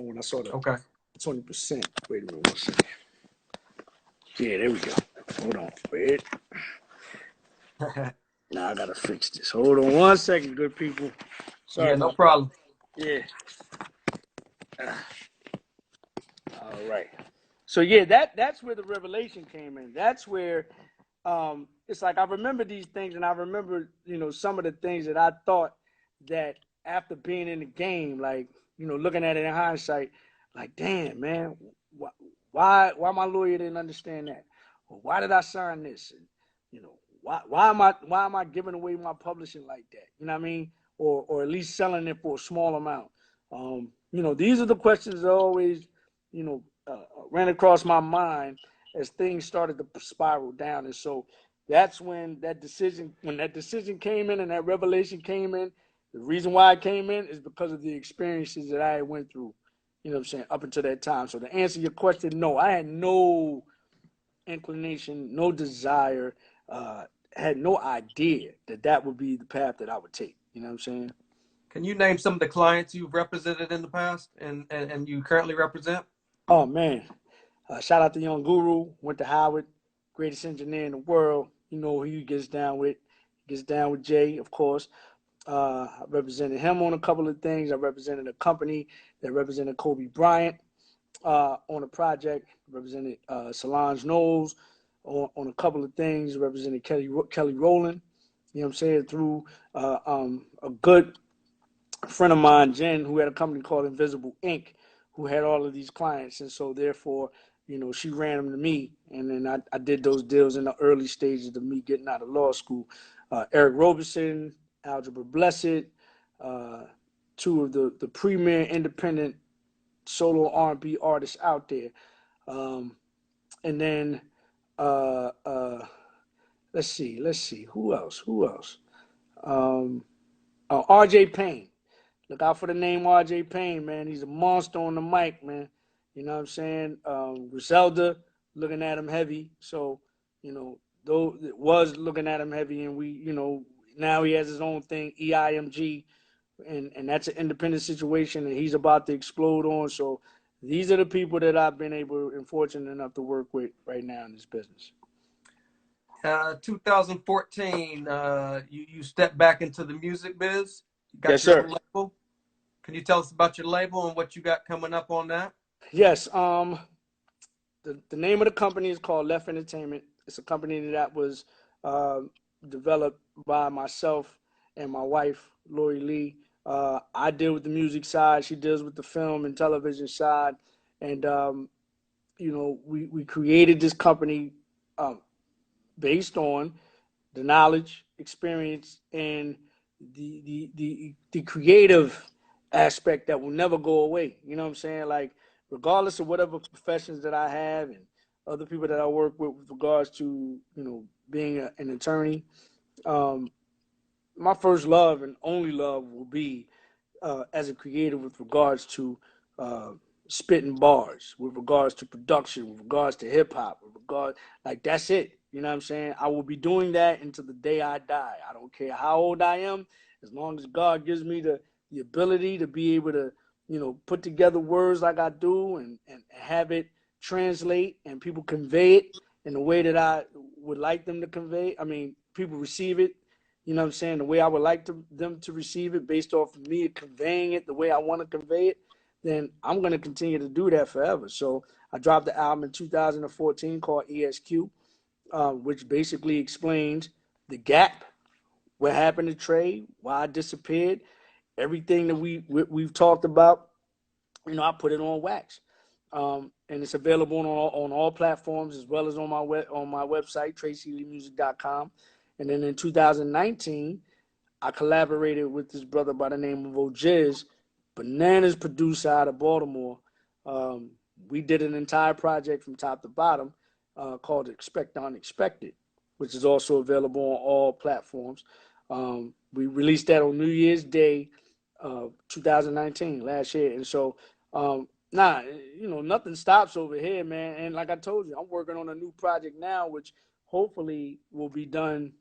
when I saw the Okay. 20%. Wait a minute, 1 second. Yeah, there we go. Hold on. Wait. Now I gotta fix this. Hold on 1 second, good people. Sorry Yeah, no about that. problem. Yeah. All right. So yeah, that's where the revelation came in. That's where it's like I remember these things, and I remember some of the things that I thought that after being in the game, like looking at it in hindsight, like damn man, why my lawyer didn't understand that, or why did I sign this, and why am I giving away my publishing like that? You know what I mean? Or at least selling it for a small amount. These are the questions that always ran across my mind as things started to spiral down. And so that's when that decision came in and that revelation came in. The reason why it came in is because of the experiences that I went through, what I'm saying, up until that time. So to answer your question, no, I had no inclination, no desire, had no idea that would be the path that I would take. You know what I'm saying? Can you name some of the clients you've represented in the past and you currently represent? Oh, man. Shout out to Young Guru, went to Howard, greatest engineer in the world. You know who he gets down with. He gets down with Jay, of course. I represented him on a couple of things. I represented a company that represented Kobe Bryant on a project. Represented Solange Knowles on a couple of things. Represented Kelly Rowland. You know what I'm saying? Through a good friend of mine, Jen, who had a company called Invisible Inc., who had all of these clients. And so therefore, she ran them to me. And then I did those deals in the early stages of me getting out of law school. Eric Roberson, Algebra Blessed, two of the premier independent solo R&B artists out there. And then let's see, who else? R.J. Payne. Look out for the name R.J. Payne, man. He's a monster on the mic, man. You know what I'm saying? Griselda looking at him heavy. So, though it was looking at him heavy, and we, now he has his own thing, EIMG, and that's an independent situation, and he's about to explode on. So these are the people that I've been able and fortunate enough to work with right now in this business. 2014, you stepped back into the music biz. You got Yes, your sir. own label. Can you tell us about your label and what you got coming up on that? Yes. The name of the company is called Left Entertainment. It's a company that was developed by myself and my wife, Lori Lee. I deal with the music side. She deals with the film and television side. And, we created this company based on the knowledge, experience, and the creative aspect that will never go away. You know what I'm saying? Like, regardless of whatever professions that I have and other people that I work with regards to, being an attorney, my first love and only love will be as a creative with regards to spitting bars, with regards to production, with regards to hip hop, with regard, like, that's it. You know what I'm saying? I will be doing that until the day I die. I don't care how old I am, as long as God gives me the ability to be able to, put together words like I do and have it translate and people convey it in the way that I would like them to convey. I mean, people receive it, you know what I'm saying, the way I would like them to receive it based off of me conveying it the way I want to convey it, then I'm going to continue to do that forever. So I dropped the album in 2014 called ESQ, which basically explains the gap, what happened to Trey, why I disappeared, everything that we've talked about. I put it on wax, and it's available on all platforms as well as on my website, TraceyLeeMusic.com. And then in 2019, I collaborated with this brother by the name of Ojiz, bananas producer out of Baltimore. We did an entire project from top to bottom called Expect the Unexpected, which is also available on all platforms. We released that on New Year's Day, 2019, last year. And so, nothing stops over here, man. And like I told you, I'm working on a new project now, which hopefully will be done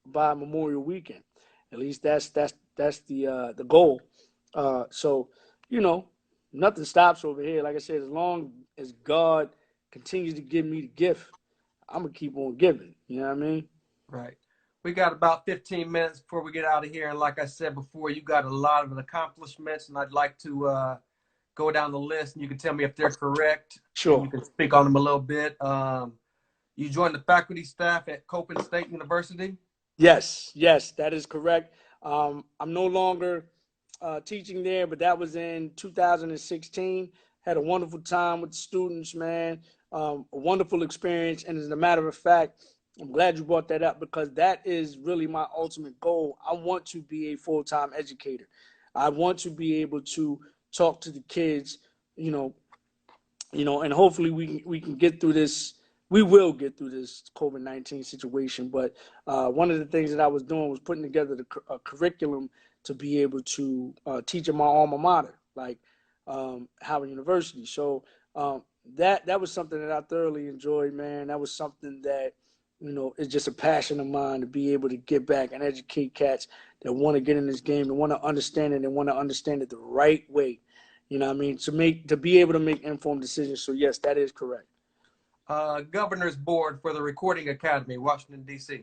by Memorial Weekend. At least that's the goal. So, nothing stops over here. Like I said, as long as God continues to give me the gift, I'm gonna keep on giving. You know what I mean? Right. We got about 15 minutes before we get out of here. And like I said before, you got a lot of accomplishments, and I'd like to go down the list, and you can tell me if they're correct, and Sure. you can speak on them a little bit. You joined the faculty staff at Copen State University. Yes, yes, that is correct. I'm no longer teaching there, but that was in 2016. Had a wonderful time with the students, man. A wonderful experience. And as a matter of fact, I'm glad you brought that up because that is really my ultimate goal. I want to be a full time educator. I want to be able to talk to the kids, you know, and hopefully we can get through this. We will get through this COVID-19 situation. But one of the things that I was doing was putting together a curriculum to be able to teach at my alma mater, like Howard University. So that was something that I thoroughly enjoyed, man. That was something that is just a passion of mine to be able to get back and educate cats that want to get in this game and want to understand it and want to understand it the right way. You know what I mean? To be able to make informed decisions. So yes, that is correct. Governor's Board for the Recording Academy, Washington, D.C.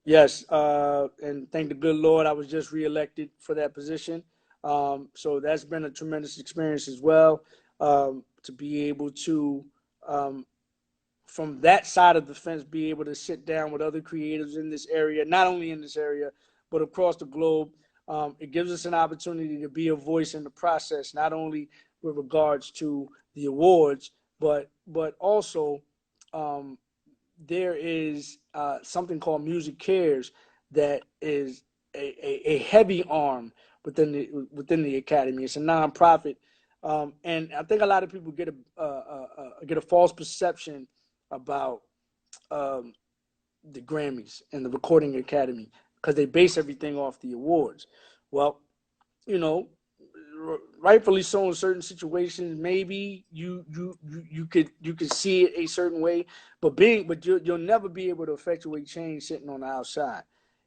Yes, and thank the good Lord, I was just reelected for that position. So that's been a tremendous experience as well. To be able to, from that side of the fence, be able to sit down with other creatives in this area, not only in this area, but across the globe. It gives us an opportunity to be a voice in the process, not only with regards to the awards, but also um, there is something called Music Cares that is a heavy arm within the academy. It's a nonprofit, and I think a lot of people get a false perception about um, the Grammys and the Recording Academy because they base everything off the awards. Well, you know, rightfully so in certain situations. Maybe you could see it a certain way, but you'll never be able to effectuate change sitting on the outside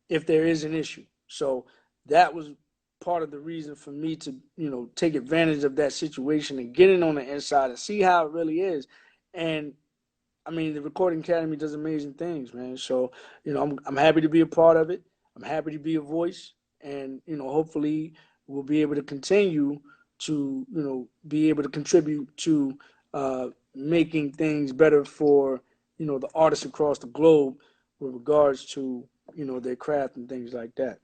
if there is an issue. So that was part of the reason for me to take advantage of that situation and get in on the inside and see how it really is. And I mean, the Recording Academy does amazing things, man. So, I'm happy to be a part of it. I'm happy to be a voice, and hopefully, we'll be able to continue to, be able to contribute to making things better for, the artists across the globe with regards to, their craft and things like that.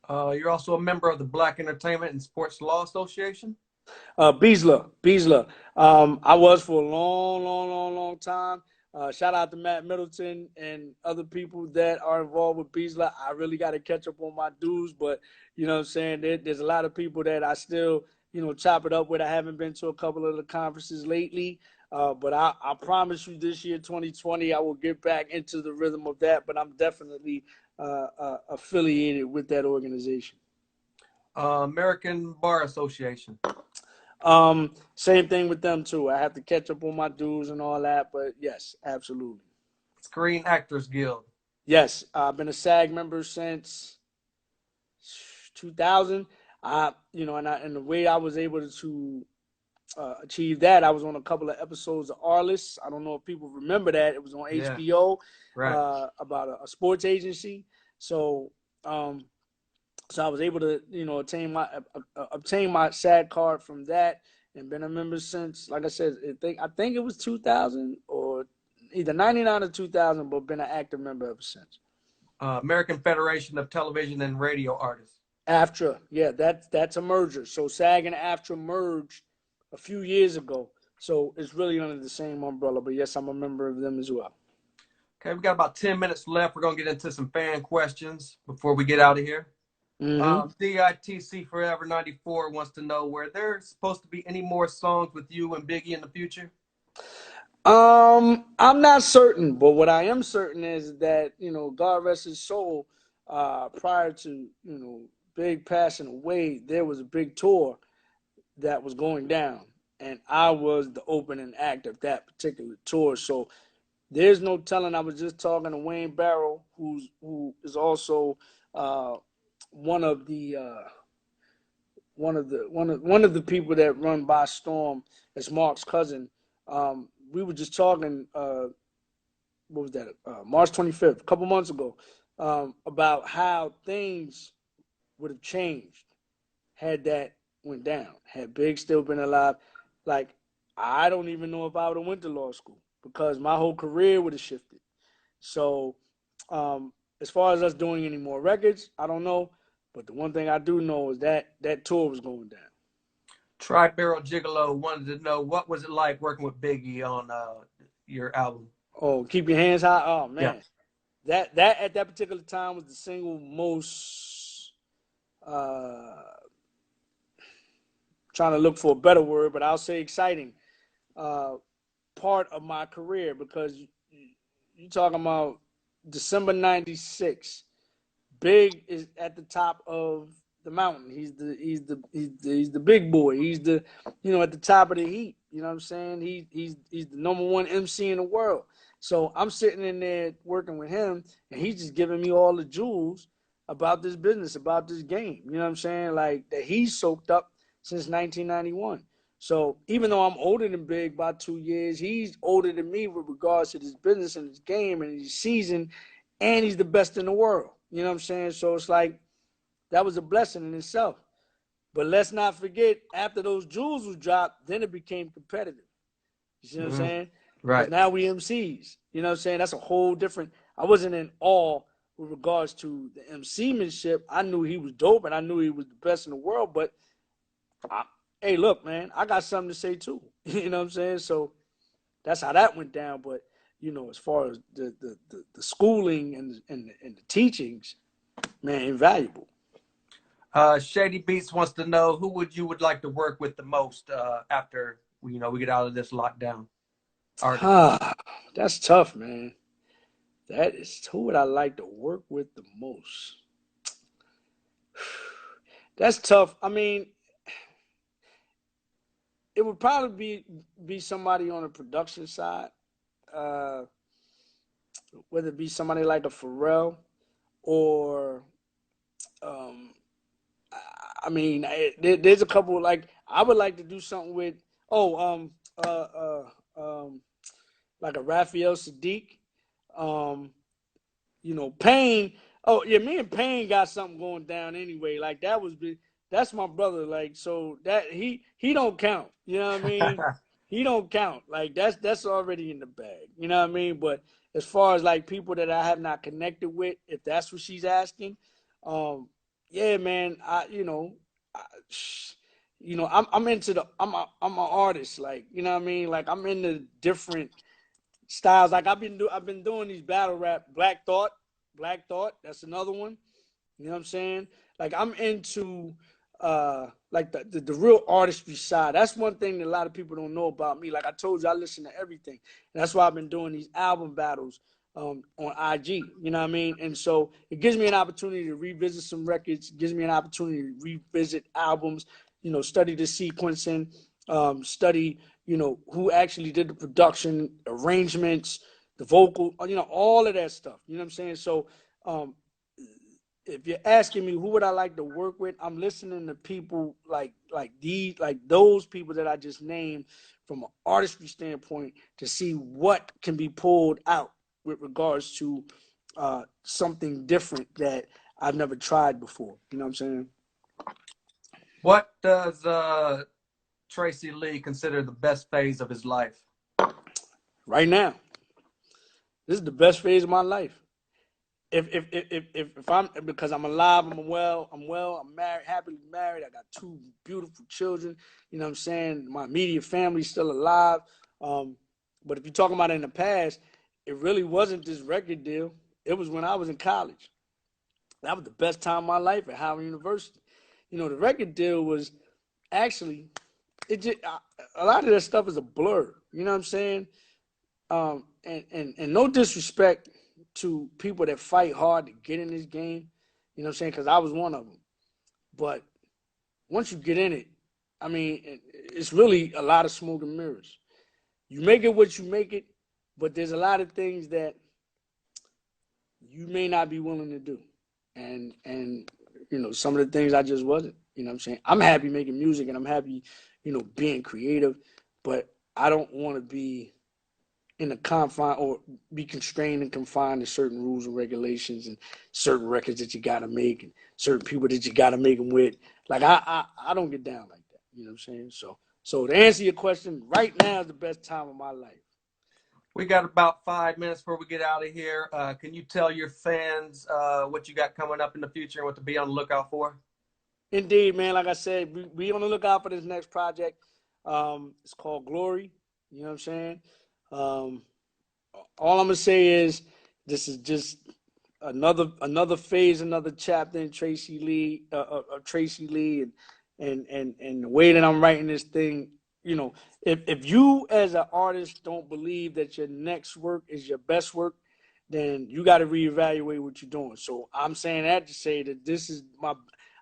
You're also a member of the Black Entertainment and Sports Law Association. Beasler. I was for a long, long, long, long time. Shout out to Matt Middleton and other people that are involved with Beasler. I really got to catch up on my dues, but you know what I'm saying? There's a lot of people that I still, chop it up with. I haven't been to a couple of the conferences lately, but I promise you this year, 2020, I will get back into the rhythm of that, but I'm definitely affiliated with that organization. American Bar Association. Same thing with them too. I have to catch up on my dues and all that, but yes, absolutely. Screen Actors Guild. Yes, I've been a SAG member since 2000. And the way I was able to achieve that, I was on a couple of episodes of Arliss. I don't know if people remember that. It was on Yeah, HBO right. about a sports agency. So um, so I was able to, obtain my SAG card from that, and been a member since. Like I said, I think it was 2000 or either 99 or 2000, but been an active member ever since. American Federation of Television and Radio Artists. AFTRA, yeah, that's a merger. So SAG and AFTRA merged a few years ago. So it's really under the same umbrella. But yes, I'm a member of them as well. Okay, we got about 10 minutes left. We're going to get into some fan questions before we get out of here. Mm-hmm. DITC Forever 94 wants to know where there's supposed to be any more songs with you and Biggie in the future. I'm not certain, but what I am certain is that God rest his soul. Prior to Big passing away, there was a big tour that was going down, and I was the opening act of that particular tour. So there's no telling. I was just talking to Wayne Barrow, who is also one of the one of the people that run by Storm, as Mark's cousin. We were just talking. What was that? March 25th, a couple months ago, about how things would have changed had that went down. Had Big still been alive, like I don't even know if I would have went to law school because my whole career would have shifted. So, as far as us doing any more records, I don't know. But the one thing I do know is that that tour was going down. Tri-Barrel Gigolo wanted to know what was it like working with Biggie on your album. Oh, keep your hands high. Oh Yeah. man, that at that particular time was the single most. Trying to look for a better word, but I'll say exciting uh, part of my career because you talking about December '96. Big is at the top of the mountain. He's the big boy. He's the at the top of the heap. You know what I'm saying? He's the number one MC in the world. So I'm sitting in there working with him, and he's just giving me all the jewels about this business, about this game. You know what I'm saying? Like that he's soaked up since 1991. So even though I'm older than Big by 2 years, he's older than me with regards to this business and this game and his season, and he's the best in the world. You know what I'm saying? So it's like that was a blessing in itself. But let's not forget, after those jewels was dropped, then it became competitive. You see what I'm Mm-hmm. saying? Because Right. now we MCs. You know what I'm saying? That's a whole different. I wasn't in awe with regards to the MCmanship. I knew he was dope and I knew he was the best in the world. But hey, look, man, I got something to say too. You know what I'm saying? So that's how that went down. But as far as the schooling and the teachings, man, invaluable. Shady Beats wants to know who would like to work with the most after we get out of this lockdown artist. That's tough, man. That is who would I like to work with the most? That's tough. I mean, it would probably be somebody on the production side, uh, whether it be somebody like a Pharrell or, um, I mean, there's a couple like I would like to do something with. Oh, uh, like a Raphael Sadiq. Um, Payne. Oh yeah, me and Payne got something going down anyway. Like that's my brother. Like so that he don't count. You know what I mean? He don't count. Like that's already in the bag. You know what I mean? But as far as like people that I have not connected with, if that's what she's asking, um, yeah, man. I'm into I'm an artist. Like you know what I mean? Like I'm into different styles. Like I've been doing these battle rap. Black Thought. That's another one. You know what I'm saying? Like I'm into like the real artistry side. That's one thing that a lot of people don't know about me. Like I told you, I listen to everything. And that's why I've been doing these album battles on IG. You know what I mean? And so it gives me an opportunity to revisit some records. It gives me an opportunity to revisit albums. Study the sequencing, study who actually did the production, arrangements, the vocal, all of that stuff. You know what I'm saying? So um, if you're asking me who would I like to work with, I'm listening to people like those people that I just named from an artistry standpoint to see what can be pulled out with regards to something different that I've never tried before. You know what I'm saying? What does Tracey Lee consider the best phase of his life? Right now, this is the best phase of my life. If I'm because I'm alive, I'm married, happily married. I got two beautiful children. You know what I'm saying? My immediate family's still alive. Um, but if you're talking about in the past, it really wasn't this record deal. It was when I was in college. That was the best time of my life at Howard University. The record deal was actually a lot of that stuff is a blur. You know what I'm saying? And no disrespect to people that fight hard to get in this game, you know what I'm saying? Because I was one of them. But once you get in it, I mean, it's really a lot of smoke and mirrors. You make it what you make it, but there's a lot of things that you may not be willing to do, and some of the things I just wasn't. You know what I'm saying? I'm happy making music and I'm happy, being creative, but I don't want to be in a confine or be constrained and confined to certain rules and regulations and certain records that you got to make and certain people that you got to make them with. Like I don't get down like that. You know what I'm saying? So to answer your question, right now is the best time of my life. We got about 5 minutes before we get out of here. Can you tell your fans what you got coming up in the future and what to be on the lookout for? Indeed, man. Like I said, we on the lookout for this next project. It's called Glory. You know what I'm saying? Um, all I'm gonna say is this is just another phase, another chapter in Tracey Lee, Tracey Lee, and the way that I'm writing this thing. If you as an artist don't believe that your next work is your best work, then you got to reevaluate what you're doing. So I'm saying that to say that this is my.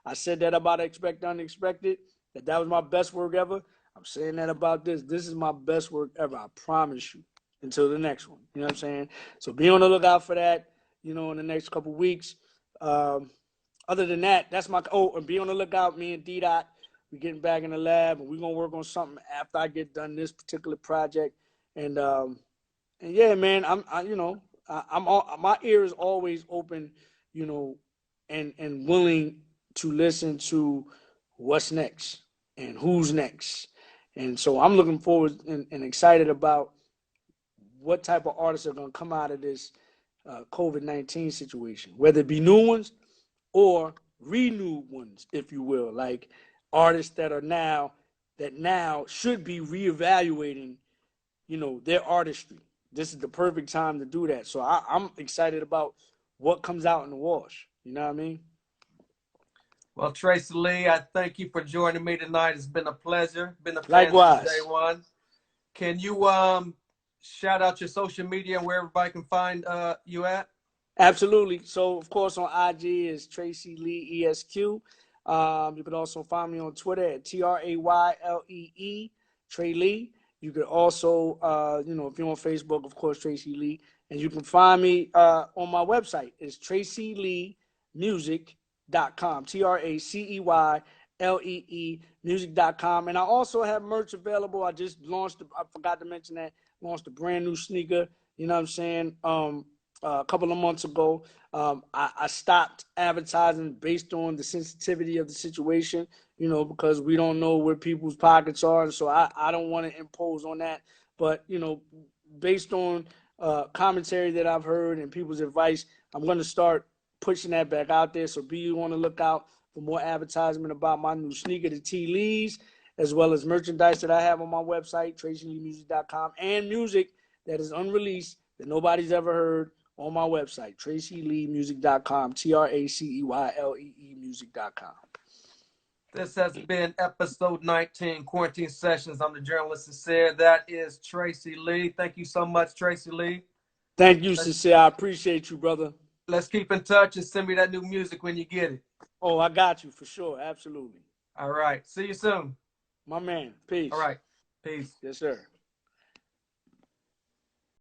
I said that about Expect the Unexpected, that was my best work ever. I'm saying that about this. This is my best work ever. I promise you. Until the next one. You know what I'm saying? So be on the lookout for that, in the next couple weeks. Other than that, that's my and be on the lookout. Me and D Dot, we getting back in the lab and we're gonna work on something after I get done this particular project. And yeah, man, I'm all, my ear is always open, and willing to listen to what's next and who's next. And so I'm looking forward and excited about what type of artists are going to come out of this COVID-19 situation, whether it be new ones or renewed ones, if you will, like artists that now should be reevaluating, their artistry. This is the perfect time to do that. So I'm excited about what comes out in the wash. You know what I mean? Well, Tracey Lee, I thank you for joining me tonight. It's been a pleasure. Been a fan since day Likewise. one. Can you shout out your social media and where everybody can find you at? Absolutely. So, of course, on IG is Tracey Lee ESQ. You can also find me on Twitter at TRAYLEE, Trey Lee. You could also, if you're on Facebook, of course, Tracey Lee. And you can find me on my website. It's TraceyLeeMusic.com, TRACEYLEE music.com. And I also have merch available. I just launched, I forgot to mention that, launched a brand new sneaker. You know what I'm saying? A couple of months ago. I stopped advertising based on the sensitivity of the situation, because we don't know where people's pockets are. And so I don't want to impose on that. But, based on commentary that I've heard and people's advice, I'm going to start pushing that back out there. So be on the lookout for more advertisement about my new sneaker, the T Lees, as well as merchandise that I have on my website, TraceyLeeMusic.com, and music that is unreleased that nobody's ever heard on my website, TraceyLeeMusic.com, TraceyLee music.com. This has been episode 19, Quarantine Sessions. I'm the journalist Sin-seer. That is Tracey Lee. Thank you so much, Tracey Lee. Thank you, Sin-seer. I appreciate you, brother. Let's keep in touch and send me that new music when you get it. Oh, I got you for sure. Absolutely. All right. See you soon. My man. Peace. All right. Peace. Yes, sir.